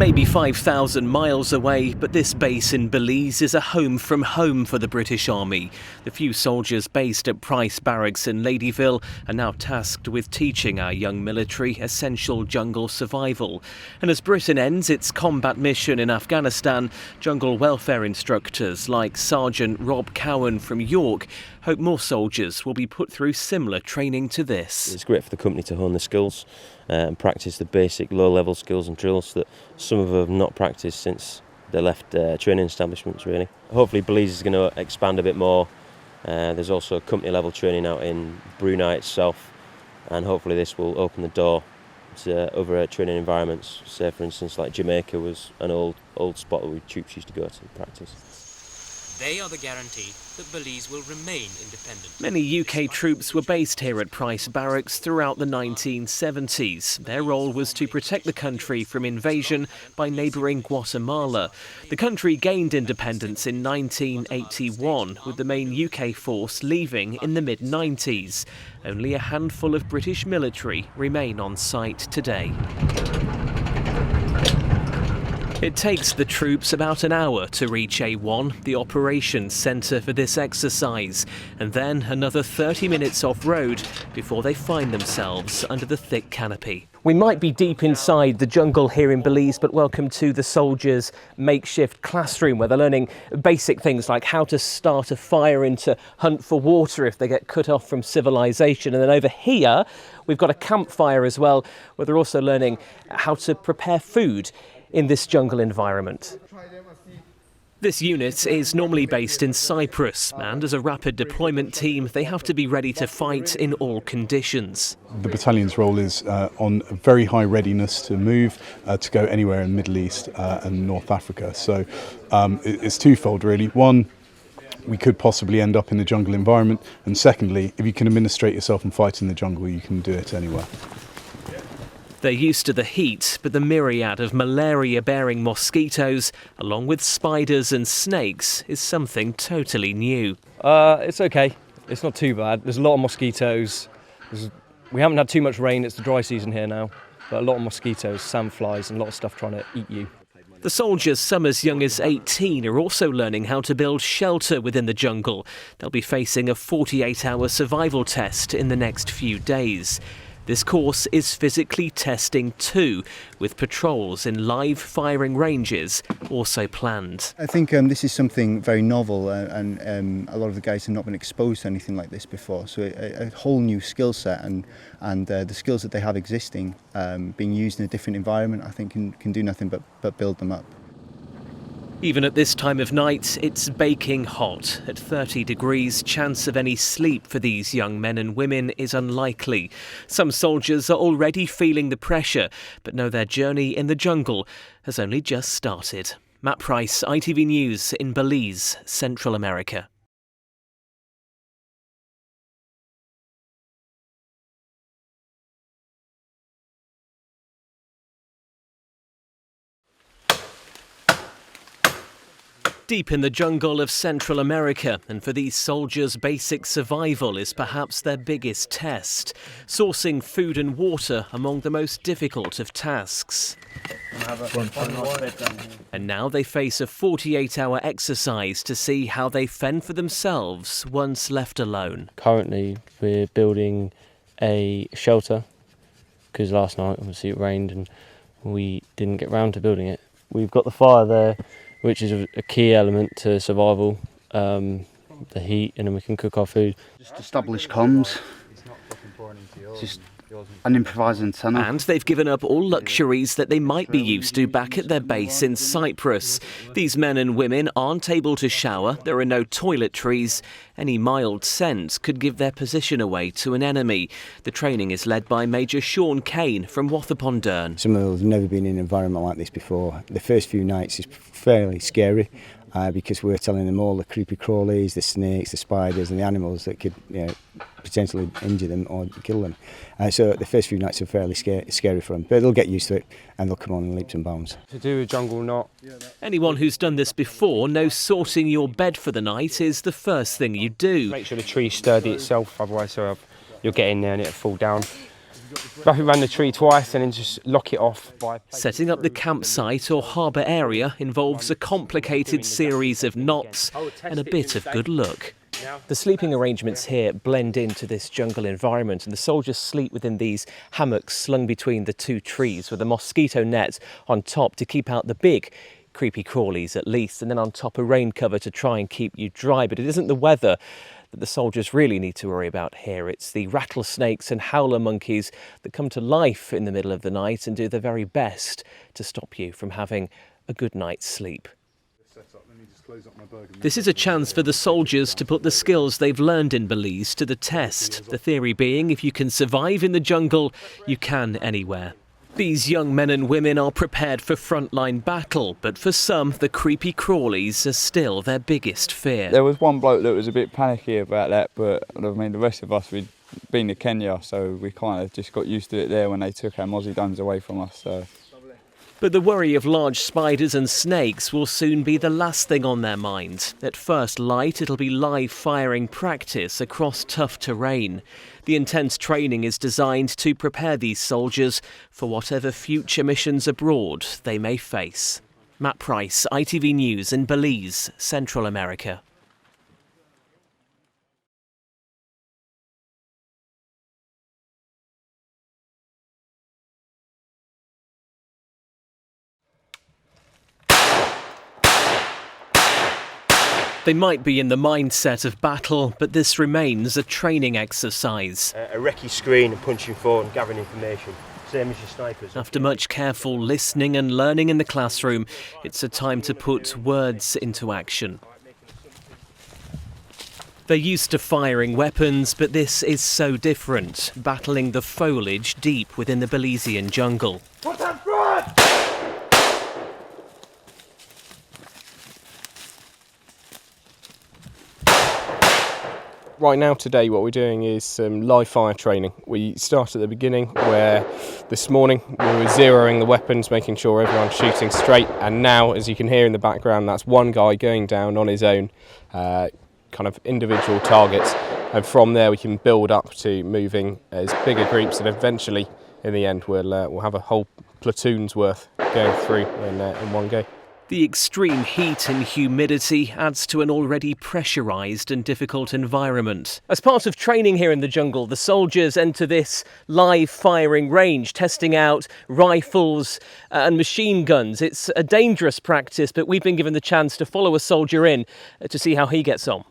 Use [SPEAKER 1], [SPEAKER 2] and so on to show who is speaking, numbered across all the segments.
[SPEAKER 1] Maybe 5,000 miles away, but this base in Belize is a home from home for the British Army. The few soldiers based at Price Barracks in Ladyville are now tasked with teaching our young military essential jungle survival. And as Britain ends its combat mission in Afghanistan, jungle welfare instructors like Sergeant Rob Cowan from York hope more soldiers will be put through similar training to this.
[SPEAKER 2] It's great for the company to hone the skills and practice the basic low-level skills and drills that some of them have not practiced since they left training establishments, really. Hopefully Belize is going to expand a bit more. There's also company-level training out in Brunei itself, and hopefully this will open the door to other training environments. Say, for instance, like Jamaica was an old spot where troops used to go to practice.
[SPEAKER 3] They are the guarantee that Belize will remain independent.
[SPEAKER 1] Many UK troops were based here at Price Barracks throughout the 1970s. Their role was to protect the country from invasion by neighbouring Guatemala. The country gained independence in 1981, with the main UK force leaving in the mid-90s. Only a handful of British military remain on site today. It takes the troops about an hour to reach A1, the operations centre for this exercise, and then another 30 minutes off-road before they find themselves under the thick canopy. We might be deep inside the jungle here in Belize, but welcome to the soldiers' makeshift classroom where they're learning basic things like how to start a fire and to hunt for water if they get cut off from civilization. And then over here, we've got a campfire as well, where they're also learning how to prepare food in this jungle environment. This unit is normally based in Cyprus, and as a rapid deployment team, they have to be ready to fight in all conditions.
[SPEAKER 4] The battalion's role is on a very high readiness to move, to go anywhere in the Middle East and North Africa. So it's twofold, really. One, we could possibly end up in a jungle environment, and secondly, if you can administrate yourself and fight in the jungle, you can do it anywhere.
[SPEAKER 1] They're used to the heat, but the myriad of malaria-bearing mosquitoes, along with spiders and snakes, is something totally new.
[SPEAKER 5] It's okay. It's not too bad. There's a lot of mosquitoes. We haven't had too much rain. It's the dry season here now. But a lot of mosquitoes, sandflies, and a lot of stuff trying to eat you.
[SPEAKER 1] The soldiers, some as young as 18, are also learning how to build shelter within the jungle. They'll be facing a 48-hour survival test in the next few days. This course is physically testing too, with patrols in live firing ranges also planned.
[SPEAKER 6] I think this is something very novel and a lot of the guys have not been exposed to anything like this before. So a whole new skill set and the skills that they have existing being used in a different environment, I think can do nothing but build them up.
[SPEAKER 1] Even at this time of night, it's baking hot. At 30 degrees, chance of any sleep for these young men and women is unlikely. Some soldiers are already feeling the pressure, but know their journey in the jungle has only just started. Matt Price, ITV-News in Belize, Central America. Deep in the jungle of Central America, and for these soldiers, basic survival is perhaps their biggest test. Sourcing food and water among the most difficult of tasks. And now they face a 48-hour exercise to see how they fend for themselves once left alone.
[SPEAKER 7] Currently, we're building a shelter because last night, obviously, it rained and we didn't get round to building it. We've got the fire there, which is a key element to survival, the heat, and then we can cook our food.
[SPEAKER 8] Just establish comms, just an improvised antenna.
[SPEAKER 1] And they've given up all luxuries that they might be used to back at their base in Cyprus. These men and women aren't able to shower, there are no toiletries. Any mild scent could give their position away to an enemy. The training is led by Major Sean Kane from Wathapondern.
[SPEAKER 9] Some of us have never been in an environment like this before. The first few nights is fairly scary because we're telling them all the creepy crawlies, the snakes, the spiders and the animals that could potentially injure them or kill them. So the first few nights are fairly scary for them, but they'll get used to it and they'll come on in leaps and bounds.
[SPEAKER 5] To do a jungle knot.
[SPEAKER 1] Anyone who's done this before knows sorting your bed for the night is the first thing you do.
[SPEAKER 5] Make sure the tree's sturdy itself, otherwise you'll get in there and it'll fall down.
[SPEAKER 10] wrap it around the tree twice and then just lock it off.
[SPEAKER 1] Setting up the campsite or harbour area involves a complicated series of knots and a bit of good luck. The sleeping arrangements here blend into this jungle environment, and the soldiers sleep within these hammocks slung between the two trees with a mosquito net on top to keep out the big creepy crawlies at least, and then on top a rain cover to try and keep you dry. But it isn't the weather that the soldiers really need to worry about here. It's the rattlesnakes and howler monkeys that come to life in the middle of the night and do their very best to stop you from having a good night's sleep. This is a chance for the soldiers to put the skills they've learned in Belize to the test. The theory being, if you can survive in the jungle, you can anywhere. These young men and women are prepared for frontline battle, but for some, the creepy crawlies are still their biggest fear.
[SPEAKER 11] There was one bloke that was a bit panicky about that, but I mean, the rest of us, we'd been to Kenya, so we kind of just got used to it there when they took our mozzie guns away from us. So.
[SPEAKER 1] But the worry of large spiders and snakes will soon be the last thing on their mind. At first light, it'll be live firing practice across tough terrain. The intense training is designed to prepare these soldiers for whatever future missions abroad they may face. Matt Price, ITV News in Belize, Central America. They might be in the mindset of battle, but this remains a training exercise.
[SPEAKER 2] A recce screen and punching forward and gathering information, same as your snipers.
[SPEAKER 1] After much careful listening and learning in the classroom, it's a time to put words into action. They're used to firing weapons, but this is so different, battling the foliage deep within the Belizean jungle.
[SPEAKER 10] Right now today what we're doing is some live fire training. We start at the beginning where this morning we were zeroing the weapons, making sure everyone's shooting straight, and now, as you can hear in the background, that's one guy going down on his own kind of individual targets, and from there we can build up to moving as bigger groups, and eventually in the end we'll have a whole platoon's worth going through in one go.
[SPEAKER 1] The extreme heat and humidity adds to an already pressurised and difficult environment. As part of training here in the jungle, the soldiers enter this live firing range, testing out rifles and machine guns. It's a dangerous practice, but we've been given the chance to follow a soldier in to see how he gets on.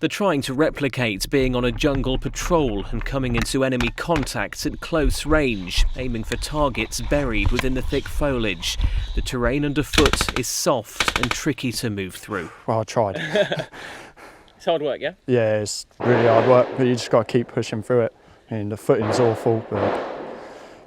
[SPEAKER 1] They're trying to replicate being on a jungle patrol and coming into enemy contact at close range, aiming for targets buried within the thick foliage. The terrain underfoot is soft and tricky to move through.
[SPEAKER 12] Well, I tried.
[SPEAKER 1] It's hard work, yeah?
[SPEAKER 12] Yeah, it's really hard work, but you just got to keep pushing through it. I mean, the footing's awful, but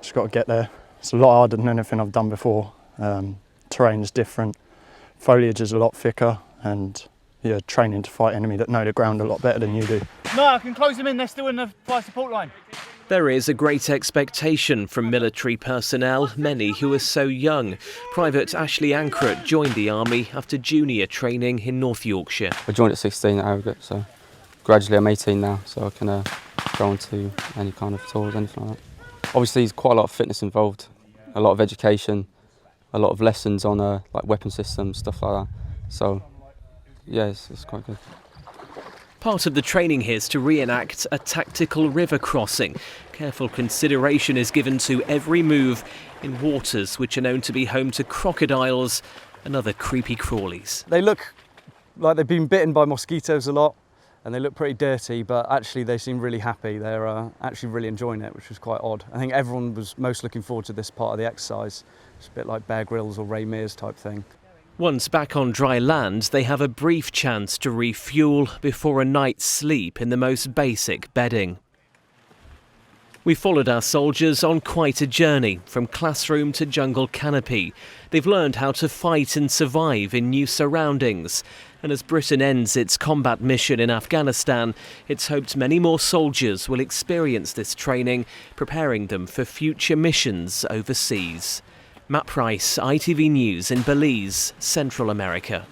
[SPEAKER 12] just got to get there. It's a lot harder than anything I've done before. Terrain's different, foliage is a lot thicker, and you're training to fight enemy that know the ground a lot better than you do.
[SPEAKER 13] No, I can close them in, they're still in the fire support line.
[SPEAKER 1] There is a great expectation from military personnel, many who are so young. Private Ashley Ancrett joined the army after junior training in North Yorkshire.
[SPEAKER 14] I joined at 16 at Harrogate, so gradually I'm 18 now, so I can go on to any kind of tours, anything like that. Obviously there's quite a lot of fitness involved, a lot of education, a lot of lessons on like weapon systems, stuff like that. So yeah, it's quite good.
[SPEAKER 1] Part of the training here is to reenact a tactical river crossing. Careful consideration is given to every move in waters which are known to be home to crocodiles and other creepy crawlies.
[SPEAKER 5] They look like they've been bitten by mosquitoes a lot, and they look pretty dirty, but actually they seem really happy. They're actually really enjoying it, which was quite odd. I think everyone was most looking forward to this part of the exercise. It's a bit like Bear Grylls or Ray Mears type thing.
[SPEAKER 1] Once back on dry land, they have a brief chance to refuel before a night's sleep in the most basic bedding. We followed our soldiers on quite a journey, from classroom to jungle canopy. They've learned how to fight and survive in new surroundings. And as Britain ends its combat mission in Afghanistan, it's hoped many more soldiers will experience this training, preparing them for future missions overseas. Matt Price, ITV News in Belize, Central America.